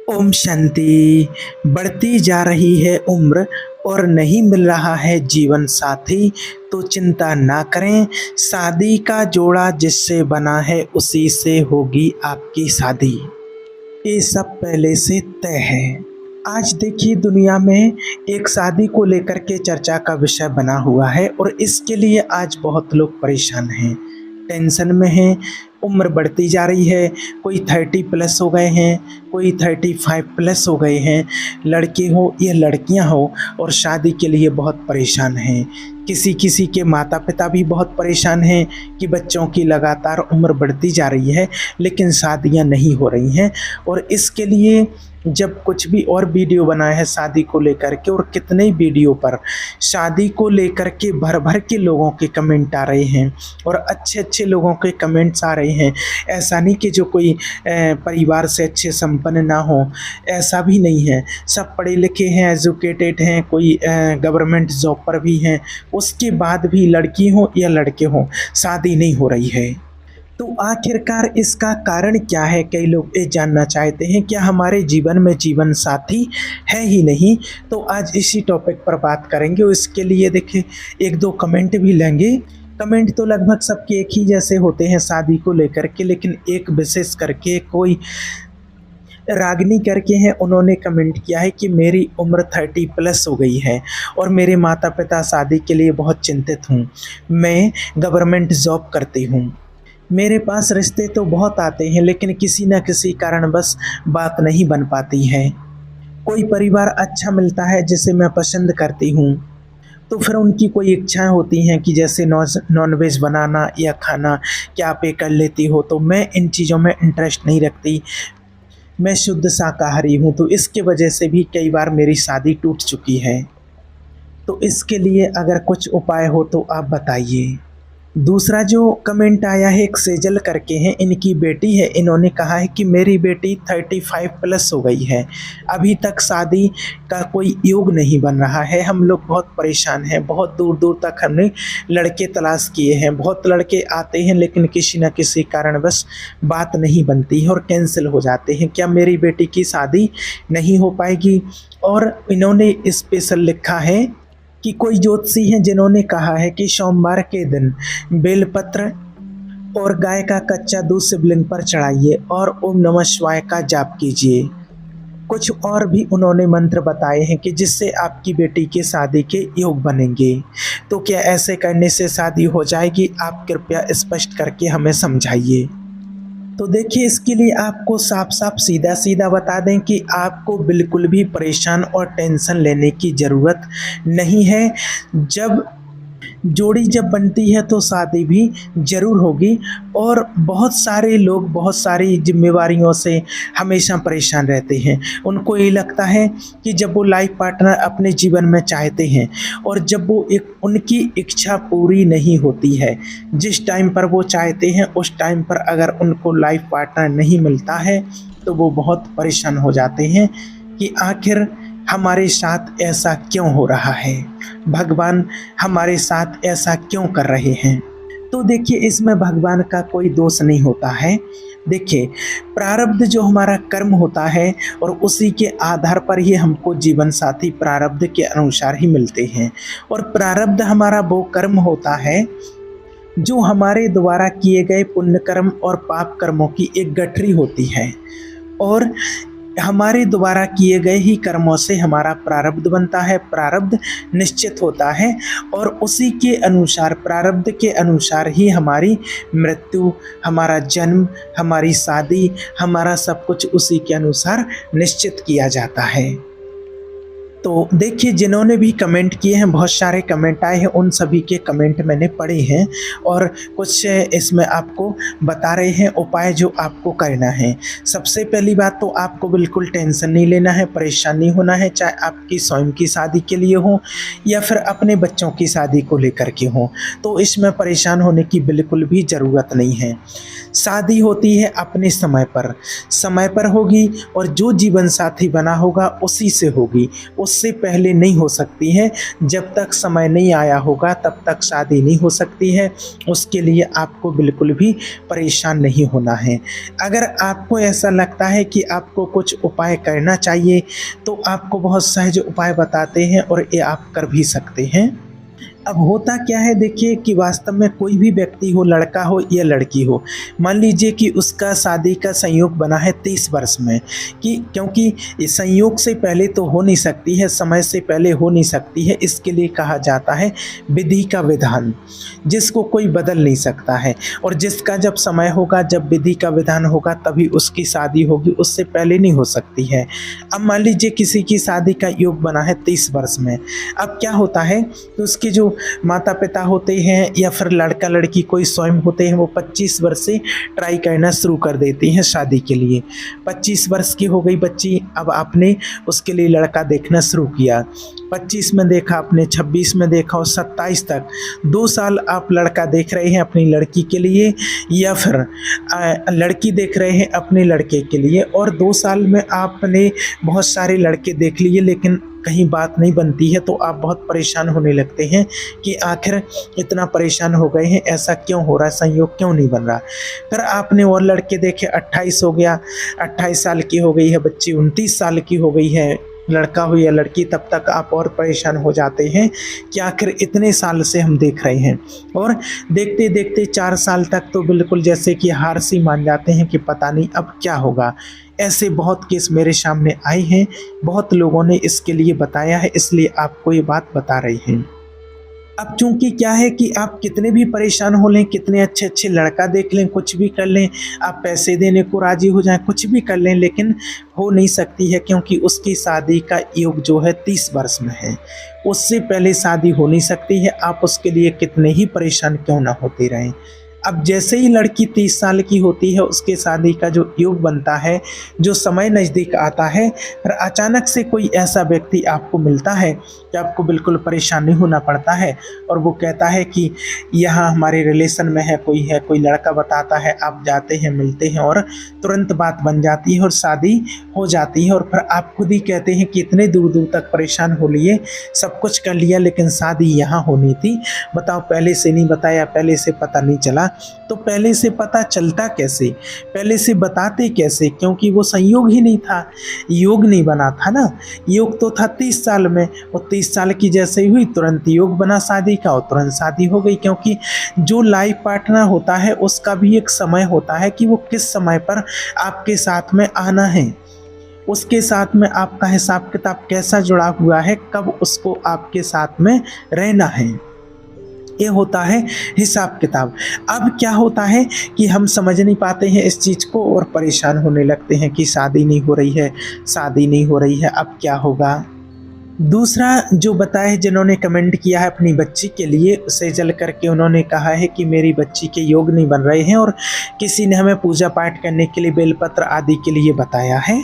ओम शांति। बढ़ती जा रही है उम्र और नहीं मिल रहा है जीवन साथी तो चिंता ना करें। शादी का जोड़ा जिससे बना है उसी से होगी आपकी शादी। ये सब पहले से तय है। आज देखिए दुनिया में एक शादी को लेकर के चर्चा का विषय बना हुआ है और इसके लिए आज बहुत लोग परेशान हैं, टेंशन में हैं। उम्र बढ़ती जा रही है, कोई 30 प्लस हो गए हैं, कोई 35 प्लस हो गए हैं, लड़के हो या लड़कियां हो, और शादी के लिए बहुत परेशान हैं। किसी किसी के माता पिता भी बहुत परेशान हैं कि बच्चों की लगातार उम्र बढ़ती जा रही है लेकिन शादियां नहीं हो रही हैं। और इसके लिए जब कुछ भी और वीडियो बनाया है शादी को लेकर के, और कितने वीडियो पर शादी को लेकर के भर भर के लोगों के कमेंट आ रहे हैं और अच्छे अच्छे लोगों के कमेंट्स आ रहे हैं। ऐसा नहीं कि जो कोई परिवार से अच्छे संपन्न ना हो, ऐसा भी नहीं है। सब पढ़े लिखे हैं, एजुकेटेड हैं, कोई गवर्नमेंट जॉब पर भी हैं, उसके बाद भी लड़की हो या लड़के हों शादी नहीं हो रही है। तो आखिरकार इसका कारण क्या है? कई लोग ये जानना चाहते हैं, क्या हमारे जीवन में जीवन साथी है ही नहीं? तो आज इसी टॉपिक पर बात करेंगे और इसके लिए देखिए एक दो कमेंट भी लेंगे। कमेंट तो लगभग सबके एक ही जैसे होते हैं शादी को लेकर के, लेकिन एक विशेष करके कोई रागनी करके हैं, उन्होंने कमेंट किया है कि मेरी उम्र 30 प्लस हो गई है और मेरे माता पिता शादी के लिए बहुत चिंतित हूँ। मैं गवर्नमेंट जॉब करती हूँ, मेरे पास रिश्ते तो बहुत आते हैं लेकिन किसी न किसी कारणवश बात नहीं बन पाती है। कोई परिवार अच्छा मिलता है जिसे मैं पसंद करती हूँ तो फिर उनकी कोई इच्छाएं होती हैं कि जैसे नॉन वेज बनाना या खाना, क्या आप ये कर लेती हो? तो मैं इन चीज़ों में इंटरेस्ट नहीं रखती, मैं शुद्ध शाकाहारी हूँ। तो इसके वजह से भी कई बार मेरी शादी टूट चुकी है। तो इसके लिए अगर कुछ उपाय हो तो आप बताइए। दूसरा जो कमेंट आया है एक सेजल करके हैं, इनकी बेटी है, इन्होंने कहा है कि मेरी बेटी 35 प्लस हो गई है, अभी तक शादी का कोई योग नहीं बन रहा है। हम लोग बहुत परेशान हैं, बहुत दूर दूर तक हमने लड़के तलाश किए हैं, बहुत लड़के आते हैं लेकिन किसी न किसी कारणवश बात नहीं बनती है और कैंसिल हो जाते हैं। क्या मेरी बेटी की शादी नहीं हो पाएगी? और इन्होंने स्पेशल लिखा है कि कोई ज्योतिषी हैं जिन्होंने कहा है कि सोमवार के दिन बेलपत्र और गाय का कच्चा दूध शिवलिंग पर चढ़ाइए और ओम नमः शिवाय का जाप कीजिए। कुछ और भी उन्होंने मंत्र बताए हैं कि जिससे आपकी बेटी के शादी के योग बनेंगे। तो क्या ऐसे करने से शादी हो जाएगी? आप कृपया स्पष्ट करके हमें समझाइए। तो देखिए इसके लिए आपको साफ साफ सीधा सीधा बता दें कि आपको बिल्कुल भी परेशान और टेंशन लेने की ज़रूरत नहीं है। जब जोड़ी जब बनती है तो शादी भी ज़रूर होगी। और बहुत सारे लोग बहुत सारी जिम्मेवारियों से हमेशा परेशान रहते हैं। उनको ये लगता है कि जब वो लाइफ पार्टनर अपने जीवन में चाहते हैं और जब वो एक उनकी इच्छा पूरी नहीं होती है, जिस टाइम पर वो चाहते हैं उस टाइम पर अगर उनको लाइफ पार्टनर नहीं मिलता है तो वो बहुत परेशान हो जाते हैं कि आखिर हमारे साथ ऐसा क्यों हो रहा है, भगवान हमारे साथ ऐसा क्यों कर रहे हैं। तो देखिए इसमें भगवान का कोई दोष नहीं होता है। देखिए प्रारब्ध जो हमारा कर्म होता है और उसी के आधार पर ही हमको जीवन साथी प्रारब्ध के अनुसार ही मिलते हैं। और प्रारब्ध हमारा वो कर्म होता है जो हमारे द्वारा किए गए पुण्य कर्म और पाप कर्मों की एक गठरी होती है। और हमारे द्वारा किए गए ही कर्मों से हमारा प्रारब्ध बनता है, प्रारब्ध निश्चित होता है और उसी के अनुसार, प्रारब्ध के अनुसार ही हमारी मृत्यु, हमारा जन्म, हमारी शादी, हमारा सब कुछ उसी के अनुसार निश्चित किया जाता है। तो देखिए जिन्होंने भी कमेंट किए हैं, बहुत सारे कमेंट आए हैं, उन सभी के कमेंट मैंने पढ़े हैं और कुछ इसमें आपको बता रहे हैं उपाय जो आपको करना है। सबसे पहली बात तो आपको बिल्कुल टेंशन नहीं लेना है, परेशान नहीं होना है, चाहे आपकी स्वयं की शादी के लिए हो या फिर अपने बच्चों की शादी को लेकर के हो। तो इसमें परेशान होने की बिल्कुल भी ज़रूरत नहीं है। शादी होती है अपने समय पर होगी और जो जीवन साथी बना होगा उसी से होगी, उससे पहले नहीं हो सकती है। जब तक समय नहीं आया होगा तब तक शादी नहीं हो सकती है। उसके लिए आपको बिल्कुल भी परेशान नहीं होना है। अगर आपको ऐसा लगता है कि आपको कुछ उपाय करना चाहिए तो आपको बहुत सहज उपाय बताते हैं और ये आप कर भी सकते हैं। अब होता क्या है देखिए कि वास्तव में कोई भी व्यक्ति हो, लड़का हो या लड़की हो, मान लीजिए कि उसका शादी का संयोग बना है 30 वर्ष में, कि क्योंकि इस संयोग से पहले तो हो नहीं सकती है, समय से पहले हो नहीं सकती है, इसके लिए कहा जाता है विधि का विधान, जिसको कोई बदल नहीं सकता है। और जिसका जब समय होगा, जब विधि का विधान होगा तभी उसकी शादी होगी, उससे पहले नहीं हो सकती है। अब मान लीजिए किसी की शादी का योग बना है 30 वर्ष में। अब क्या होता है कि उसके जो माता पिता होते हैं या फिर लड़का लड़की कोई स्वयं होते हैं, वो 25 वर्ष से ट्राई करना शुरू कर देते हैं शादी के लिए। 25 वर्ष की हो गई बच्ची, अब आपने उसके लिए लड़का देखना शुरू किया। 25 में देखा आपने, 26 में देखा और 27 तक 2 साल आप लड़का देख रहे हैं अपनी लड़की के लिए, या फिर लड़की देख रहे हैं अपने लड़के के लिए, और 2 साल में आपने बहुत सारे लड़के देख लिए लेकिन कहीं बात नहीं बनती है, तो आप बहुत परेशान होने लगते हैं कि आखिर इतना परेशान हो गए हैं, ऐसा क्यों हो रहा है, संयोग क्यों नहीं बन रहा। फिर आपने और लड़के देखे, 28 हो गया, 28 साल की हो गई है बच्ची, 29 साल की हो गई है, लड़का हो या लड़की, तब तक आप और परेशान हो जाते हैं कि आखिर इतने साल से हम देख रहे हैं। और देखते देखते 4 साल तक तो बिल्कुल जैसे कि हार सी मान जाते हैं कि पता नहीं अब क्या होगा। ऐसे बहुत केस मेरे सामने आए हैं, बहुत लोगों ने इसके लिए बताया है, इसलिए आपको ये बात बता रही हैं। अब चूंकि क्या है कि आप कितने भी परेशान हो लें, कितने अच्छे अच्छे लड़का देख लें, कुछ भी कर लें, आप पैसे देने को राजी हो जाएं, कुछ भी कर लें, लेकिन हो नहीं सकती है, क्योंकि उसकी शादी का योग जो है 30 वर्ष में है। उससे पहले शादी हो नहीं सकती है, आप उसके लिए कितने ही परेशान क्यों ना होते रहें। अब जैसे ही लड़की 30 साल की होती है, उसके शादी का जो योग बनता है, जो समय नज़दीक आता है, फिर अचानक से कोई ऐसा व्यक्ति आपको मिलता है कि आपको बिल्कुल परेशान नहीं होना पड़ता है, और वो कहता है कि यहाँ हमारे रिलेशन में है, कोई लड़का बताता है, आप जाते हैं, मिलते हैं और तुरंत बात बन जाती है और शादी हो जाती है। और फिर आप खुद ही कहते हैं कि इतने दूर दूर तक परेशान हो लिए, सब कुछ कर लिया, लेकिन शादी यहाँ होनी थी, बताओ पहले से नहीं बताया, पहले से पता नहीं चला। तो पहले से पता चलता कैसे, पहले से बताते कैसे, क्योंकि वो संयोग ही नहीं था, योग नहीं बना था ना। योग तो था 30 साल में, और 30 साल की जैसे ही हुई तुरंत योग बना शादी का और तुरंत शादी हो गई। क्योंकि जो लाइफ पार्टनर होता है उसका भी एक समय होता है कि वो किस समय पर आपके साथ में आना है, उसके साथ में आपका हिसाब किताब कैसा जुड़ा हुआ है, कब उसको आपके साथ में रहना है, ये होता है हिसाब किताब। अब क्या होता है कि हम समझ नहीं पाते हैं इस चीज़ को और परेशान होने लगते हैं कि शादी नहीं हो रही है, शादी नहीं हो रही है, अब क्या होगा। दूसरा जो बताया है, जिन्होंने कमेंट किया है अपनी बच्ची के लिए, उसे जल करके उन्होंने कहा है कि मेरी बच्ची के योग नहीं बन रहे हैं, और किसी ने हमें पूजा पाठ करने के लिए बेलपत्र आदि के लिए बताया है।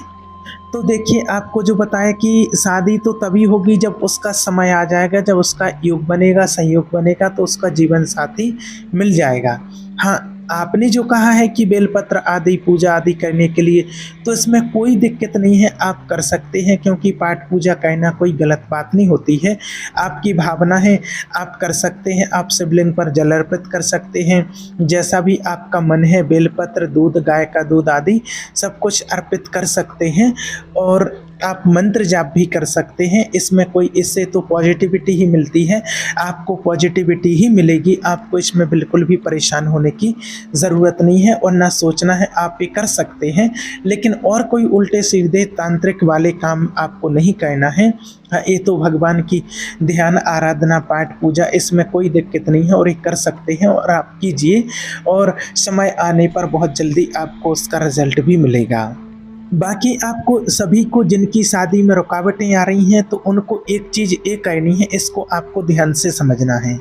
तो देखिए, आपको जो बताया कि शादी तो तभी होगी जब उसका समय आ जाएगा, जब उसका योग बनेगा, संयोग बनेगा, तो उसका जीवन साथी मिल जाएगा। हाँ, आपने जो कहा है कि बेलपत्र आदि पूजा आदि करने के लिए, तो इसमें कोई दिक्कत नहीं है, आप कर सकते हैं, क्योंकि पाठ पूजा करना कोई गलत बात नहीं होती है। आपकी भावना है, आप कर सकते हैं, आप शिवलिंग पर जल अर्पित कर सकते हैं, जैसा भी आपका मन है, बेलपत्र, दूध, गाय का दूध आदि सब कुछ अर्पित कर सकते हैं, और आप मंत्र जाप भी कर सकते हैं। इसमें कोई, इससे तो पॉजिटिविटी ही मिलती है, आपको पॉजिटिविटी ही मिलेगी, आपको इसमें बिल्कुल भी परेशान होने की ज़रूरत नहीं है और ना सोचना है, आप ये कर सकते हैं। लेकिन और कोई उल्टे सीधे तांत्रिक वाले काम आपको नहीं करना है। हाँ, ये तो भगवान की ध्यान, आराधना, पाठ पूजा, इसमें कोई दिक्कत नहीं है और ये कर सकते हैं, और आप कीजिए, और समय आने पर बहुत जल्दी आपको उसका रिजल्ट भी मिलेगा। बाकी आपको सभी को जिनकी शादी में रुकावटें आ रही हैं, तो उनको एक चीज़ ये करनी है, इसको आपको ध्यान से समझना है।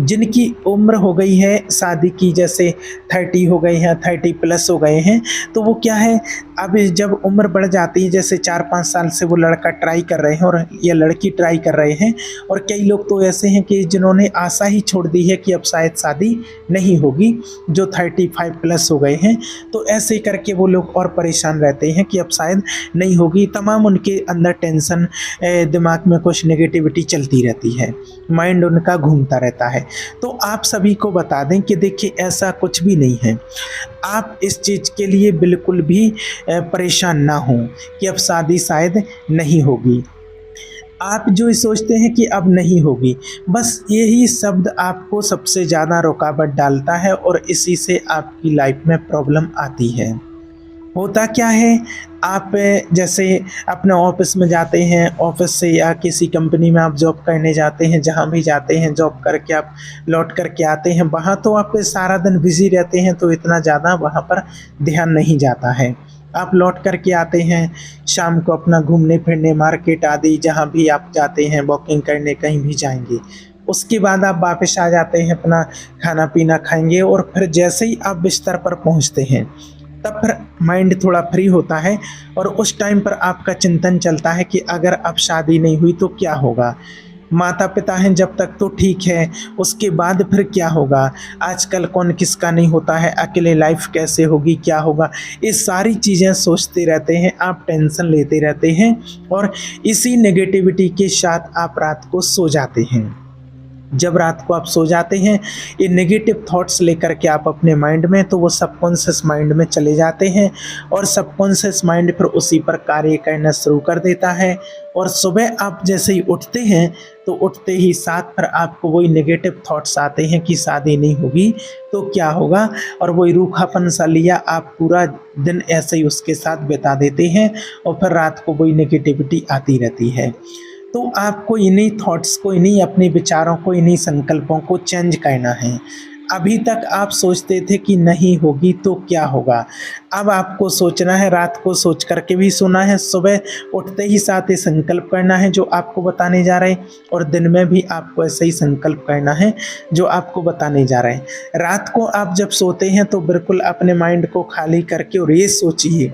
जिनकी उम्र हो गई है शादी की, जैसे 30 हो गए हैं, 30 प्लस हो गए हैं, तो वो क्या है, अब जब उम्र बढ़ जाती है, जैसे 4-5 साल से वो लड़का ट्राई कर रहे हैं और या लड़की ट्राई कर रहे हैं, और कई लोग तो ऐसे हैं कि जिन्होंने आशा ही छोड़ दी है कि अब शायद शादी नहीं होगी, जो 35 प्लस हो गए हैं, तो ऐसे करके वो लोग और परेशान रहते हैं कि अब शायद नहीं होगी। तमाम उनके अंदर टेंशन, दिमाग में कुछ नेगेटिविटी चलती रहती है, माइंड उनका घूमता रहता है। तो आप सभी को बता दें कि देखिए ऐसा कुछ भी नहीं है। आप इस चीज़ के लिए बिल्कुल भी परेशान ना हों कि अब शादी शायद नहीं होगी। आप जो ये सोचते हैं कि अब नहीं होगी, बस यही शब्द आपको सबसे ज़्यादा रुकावट डालता है और इसी से आपकी लाइफ में प्रॉब्लम आती है। होता क्या है, आप जैसे अपने ऑफिस में जाते हैं, ऑफिस से या किसी कंपनी में आप जॉब करने जाते हैं, जहाँ भी जाते हैं जॉब करके आप लौट कर के आते हैं, वहाँ तो आप सारा दिन बिज़ी रहते हैं, तो इतना ज़्यादा वहाँ पर ध्यान नहीं जाता है। आप लौट कर के आते हैं शाम को अपना घूमने फिरने, मार्केट आदि जहाँ भी आप जाते हैं, वॉकिंग करने कहीं भी जाएंगे, उसके बाद आप वापस आ जाते हैं, अपना खाना पीना खाएंगे, और फिर जैसे ही आप बिस्तर पर पहुँचते हैं तब फिर माइंड थोड़ा फ्री होता है, और उस टाइम पर आपका चिंतन चलता है कि अगर अब शादी नहीं हुई तो क्या होगा। माता पिता हैं जब तक तो ठीक है, उसके बाद फिर क्या होगा, आजकल कौन किसका नहीं होता है, अकेले लाइफ कैसे होगी, क्या होगा, ये सारी चीज़ें सोचते रहते हैं, आप टेंशन लेते रहते हैं, और इसी नेगेटिविटी के साथ आप रात को सो जाते हैं। जब रात को आप सो जाते हैं ये नेगेटिव थॉट्स लेकर के आप अपने माइंड में, तो वो सबकॉन्शियस माइंड में चले जाते हैं, और सबकॉन्शियस माइंड फिर उसी पर कार्य करना शुरू कर देता है। और सुबह आप जैसे ही उठते हैं तो उठते ही साथ पर आपको वही नेगेटिव थॉट्स आते हैं कि शादी नहीं होगी तो क्या होगा, और वही रूखापन सा लिया आप पूरा दिन ऐसे ही उसके साथ बिता देते हैं, और फिर रात को वही नेगेटिविटी आती रहती है। तो आपको इन्हीं थॉट्स को, इन्हीं अपने विचारों को, इन्हीं संकल्पों को चेंज करना है। अभी तक आप सोचते थे कि नहीं होगी तो क्या होगा, अब आपको सोचना है, रात को सोच करके भी सोना है, सुबह उठते ही साथ ही संकल्प करना है जो आपको बताने जा रहे हैं, और दिन में भी आपको ऐसे ही संकल्प करना है जो आपको बताने जा रहे हैं। रात को आप जब सोते हैं तो बिल्कुल अपने माइंड को खाली करके और ये सोचिए,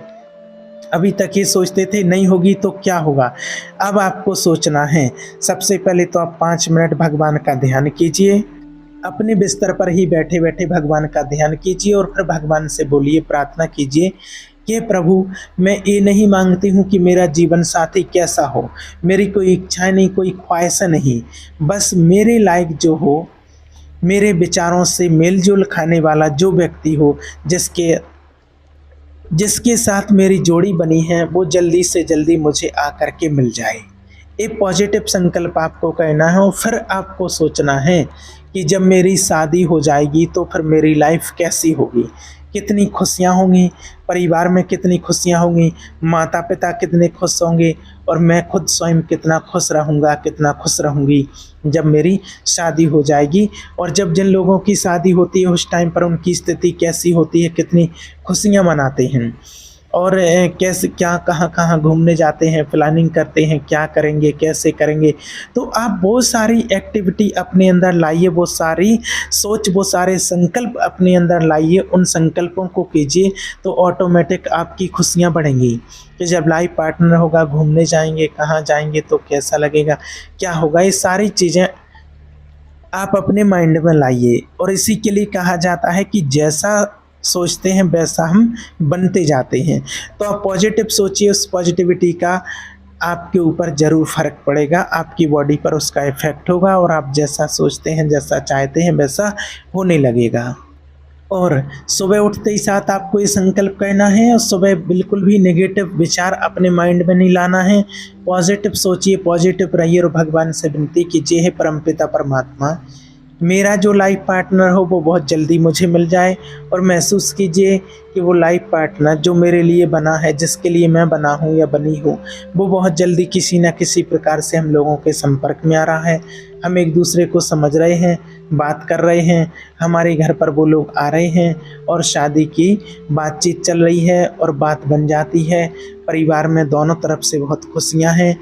अभी तक ये सोचते थे नहीं होगी तो क्या होगा, अब आपको सोचना है। सबसे पहले तो आप 5 मिनट भगवान का ध्यान कीजिए, अपने बिस्तर पर ही बैठे बैठे भगवान का ध्यान कीजिए, और फिर भगवान से बोलिए, प्रार्थना कीजिए कि प्रभु मैं ये नहीं मांगती हूँ कि मेरा जीवन साथी कैसा हो, मेरी कोई इच्छा नहीं, कोई ख्वाहिश नहीं, बस मेरे लायक जो हो, मेरे विचारों से मेल जोल खाने वाला जो व्यक्ति हो, जिसके साथ मेरी जोड़ी बनी है, वो जल्दी से जल्दी मुझे आकर के मिल जाए। एक पॉजिटिव संकल्प आपको करना है, और फिर आपको सोचना है कि जब मेरी शादी हो जाएगी तो फिर मेरी लाइफ कैसी होगी, कितनी खुशियाँ होंगी, परिवार में कितनी खुशियाँ होंगी, माता पिता कितने खुश होंगे, और मैं खुद स्वयं कितना खुश रहूँगा, कितना खुश रहूँगी जब मेरी शादी हो जाएगी। और जब जिन लोगों की शादी होती है उस टाइम पर उनकी स्थिति कैसी होती है, कितनी खुशियाँ मनाते हैं, और कैसे क्या कहाँ कहाँ घूमने जाते हैं, प्लानिंग करते हैं, क्या करेंगे, कैसे करेंगे। तो आप बहुत सारी एक्टिविटी अपने अंदर लाइए, वो सारी सोच, वो सारे संकल्प अपने अंदर लाइए, उन संकल्पों को कीजिए, तो ऑटोमेटिक आपकी खुशियाँ बढ़ेंगी। कि जब लाइफ पार्टनर होगा, घूमने जाएंगे, कहाँ जाएंगे तो कैसा लगेगा, क्या होगा, ये सारी चीज़ें आप अपने माइंड में लाइए। और इसी के लिए कहा जाता है कि जैसा सोचते हैं वैसा हम बनते जाते हैं। तो आप पॉजिटिव सोचिए, उस पॉजिटिविटी का आपके ऊपर ज़रूर फ़र्क पड़ेगा, आपकी बॉडी पर उसका इफ़ेक्ट होगा, और आप जैसा सोचते हैं, जैसा चाहते हैं वैसा होने लगेगा। और सुबह उठते ही साथ आपको ये संकल्प करना है, और सुबह बिल्कुल भी नेगेटिव विचार अपने माइंड में नहीं लाना है, पॉजिटिव सोचिए, पॉजिटिव रहिए, और भगवान से विनती कीजिए, हे परमपिता परमात्मा, मेरा जो लाइफ पार्टनर हो वो बहुत जल्दी मुझे मिल जाए, और महसूस कीजिए कि वो लाइफ पार्टनर जो मेरे लिए बना है, जिसके लिए मैं बना हूँ या बनी हूँ, वो बहुत जल्दी किसी न किसी प्रकार से हम लोगों के संपर्क में आ रहा है, हम एक दूसरे को समझ रहे हैं, बात कर रहे हैं, हमारे घर पर वो लोग आ रहे हैं, और शादी की बातचीत चल रही है, और बात बन जाती है, परिवार में दोनों तरफ से बहुत खुशियाँ हैं,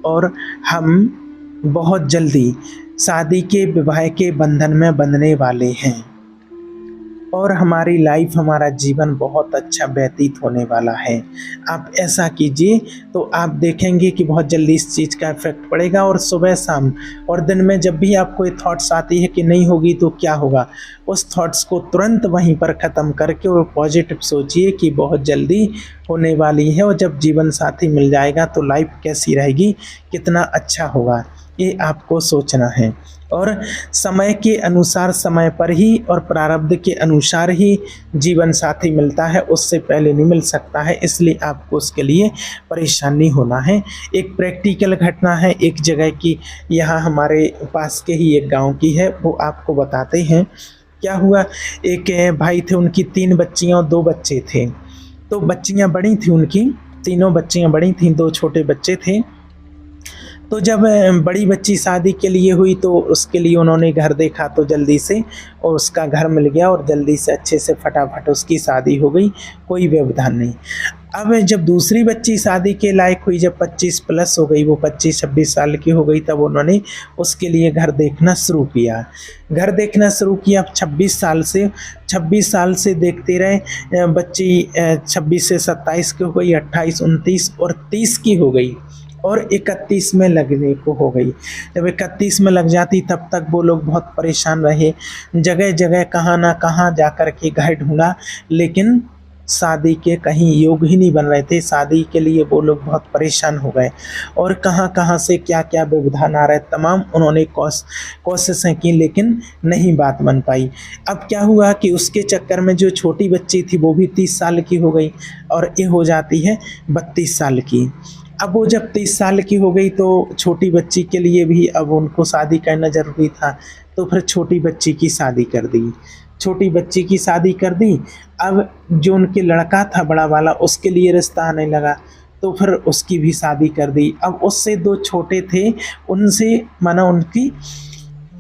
और हम बहुत जल्दी शादी के विवाह के बंधन में बंधने वाले हैं और हमारी लाइफ, हमारा जीवन बहुत अच्छा व्यतीत होने वाला है। आप ऐसा कीजिए तो आप देखेंगे कि बहुत जल्दी इस चीज़ का इफेक्ट पड़ेगा। और सुबह शाम और दिन में जब भी आपको ये थॉट्स आती है कि नहीं होगी तो क्या होगा, उस थॉट्स को तुरंत वहीं पर ख़त्म करके और पॉजिटिव सोचिए कि बहुत जल्दी होने वाली है। और जब जीवन साथी मिल जाएगा तो लाइफ कैसी रहेगी, कितना अच्छा होगा, ये आपको सोचना है। और समय के अनुसार, समय पर ही और प्रारब्ध के अनुसार ही जीवन साथी मिलता है, उससे पहले नहीं मिल सकता है। इसलिए आपको उसके लिए परेशानी होना है। एक प्रैक्टिकल घटना है एक जगह की, यहाँ हमारे पास के ही एक गांव की है, वो आपको बताते हैं। क्या हुआ, एक भाई थे, उनकी 3 बच्चियाँ और 2 बच्चे थे। तो बच्चियाँ बड़ी थी उनकी, तीनों बच्चियाँ बड़ी थीं, 2 छोटे बच्चे थे। तो जब बड़ी बच्ची शादी के लिए हुई तो उसके लिए उन्होंने घर देखा, तो जल्दी से और उसका घर मिल गया और जल्दी से अच्छे से फटाफट उसकी शादी हो गई, कोई व्यवधान नहीं। अब जब दूसरी बच्ची शादी के लायक हुई, जब 25 प्लस हो गई, वो 25-26 साल की हो गई, तब उन्होंने उसके लिए घर देखना शुरू किया। घर देखना शुरू किया 26 साल से देखते रहे। बच्ची 26 से 27 की हो गई, 28, 29 और 30 की हो गई और 31 में लगने को हो गई। जब 31 में लग जाती तब तक वो लोग बहुत परेशान रहे, जगह जगह कहाँ ना कहाँ जा कर के घर ढूंढा, लेकिन शादी के कहीं योग ही नहीं बन रहे थे। शादी के लिए वो लोग बहुत परेशान हो गए और कहाँ कहाँ से क्या क्या व्यवधान आ रहे, तमाम उन्होंने कोशिशें की, लेकिन नहीं बात बन पाई। अब क्या हुआ कि उसके चक्कर में जो छोटी बच्ची थी वो भी 30 साल की हो गई और ये हो जाती है 32 साल की। अब वो जब 30 साल की हो गई तो छोटी बच्ची के लिए भी अब उनको शादी करना ज़रूरी था, तो फिर छोटी बच्ची की शादी कर दी। छोटी बच्ची की शादी कर दी। अब जो उनके लड़का था बड़ा वाला, उसके लिए रिश्ता आने लगा, तो फिर उसकी भी शादी कर दी। अब उससे 2 छोटे थे, उनसे माना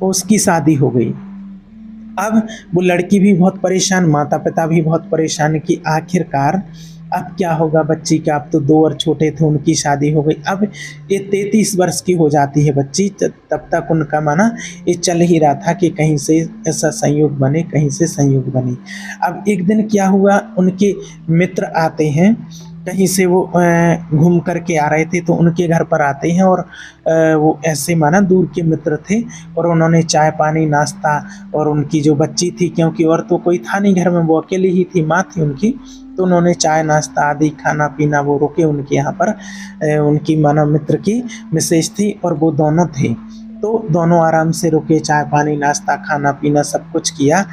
उसकी शादी हो गई। अब वो लड़की भी बहुत परेशान, माता पिता भी बहुत परेशान कि आखिरकार अब क्या होगा बच्ची का। अब तो 2 और छोटे थे, उनकी शादी हो गई। अब ये 33 वर्ष की हो जाती है बच्ची, तब तक उनका माना ये चल ही रहा था कि कहीं से ऐसा संयोग बने, कहीं से संयोग बने। अब एक दिन क्या हुआ, उनके मित्र आते हैं कहीं से, वो घूम कर के आ रहे थे, तो उनके घर पर आते हैं और वो ऐसे माना दूर के मित्र थे और उन्होंने चाय पानी नाश्ता, और उनकी जो बच्ची थी, क्योंकि और तो कोई था नहीं घर में, वो अकेली ही थी, माँ थी उनकी, तो उन्होंने चाय नाश्ता आदि खाना पीना, वो रुके उनके यहाँ पर, उनकी माना मित्र की मिसेज थी और वो दोनों थे, तो दोनों आराम से रुके, चाय पानी नाश्ता खाना पीना सब कुछ किया।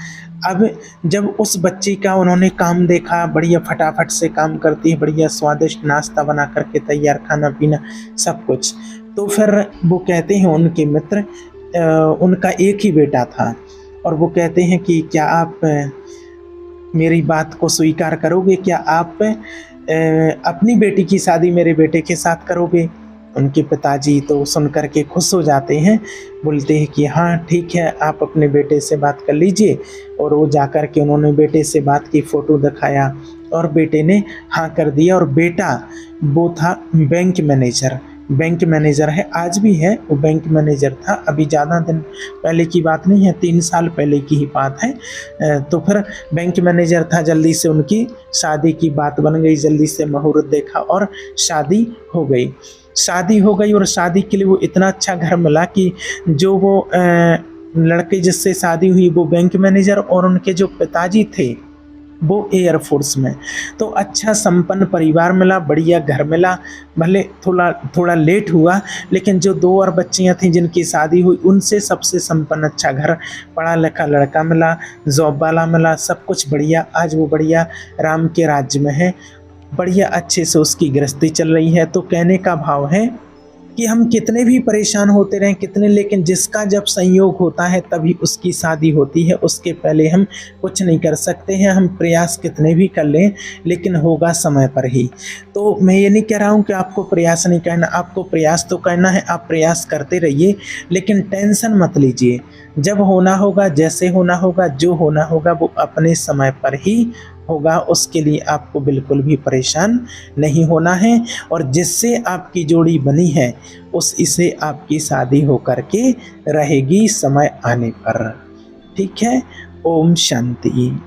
अब जब उस बच्ची का उन्होंने काम देखा, बढ़िया फटाफट से काम करती है, बढ़िया स्वादिष्ट नाश्ता बना करके तैयार, खाना पीना सब कुछ, तो फिर वो कहते हैं उनके मित्र, उनका एक ही बेटा था, और वो कहते हैं कि क्या आप मेरी बात को स्वीकार करोगे, क्या आप अपनी बेटी की शादी मेरे बेटे के साथ करोगे। उनके पिताजी तो सुन कर के खुश हो जाते हैं, बोलते हैं कि हाँ ठीक है, आप अपने बेटे से बात कर लीजिए। और वो जाकर के उन्होंने बेटे से बात की, फ़ोटो दिखाया और बेटे ने हाँ कर दिया। और बेटा वो था बैंक मैनेजर है, आज भी है, वो बैंक मैनेजर था। अभी ज़्यादा दिन पहले की बात नहीं है, 3 साल पहले की ही बात है। तो फिर बैंक मैनेजर था, जल्दी से उनकी शादी की बात बन गई, जल्दी से मुहूर्त देखा और शादी हो गई। और शादी के लिए वो इतना अच्छा घर मिला कि जो वो लड़के जिससे शादी हुई वो बैंक मैनेजर, और उनके जो पिताजी थे वो एयरफोर्स में। तो अच्छा संपन्न परिवार मिला, बढ़िया घर मिला, भले थोड़ा लेट हुआ, लेकिन जो 2 और बच्चियां थीं जिनकी शादी हुई, उनसे सबसे संपन्न अच्छा घर, पढ़ा लिखा लड़का मिला, जॉब वाला मिला, सब कुछ बढ़िया। आज वो बढ़िया राम के राज्य में है, बढ़िया अच्छे से उसकी गृहस्थी चल रही है। तो कहने का भाव है कि हम कितने भी परेशान होते रहें, लेकिन जिसका जब संयोग होता है तभी उसकी शादी होती है, उसके पहले हम कुछ नहीं कर सकते हैं। हम प्रयास कितने भी कर लें, लेकिन होगा समय पर ही। तो मैं ये नहीं कह रहा हूँ कि आपको प्रयास नहीं करना, आपको प्रयास तो करना है, आप प्रयास करते रहिए, लेकिन टेंशन मत लीजिए। जब होना होगा, जैसे होना होगा, जो होना होगा वो अपने समय पर ही होगा उसके लिए आपको बिल्कुल भी परेशान नहीं होना है। और जिससे आपकी जोड़ी बनी है उस इसे आपकी शादी होकर के रहेगी समय आने पर। ठीक है। ओम शांति।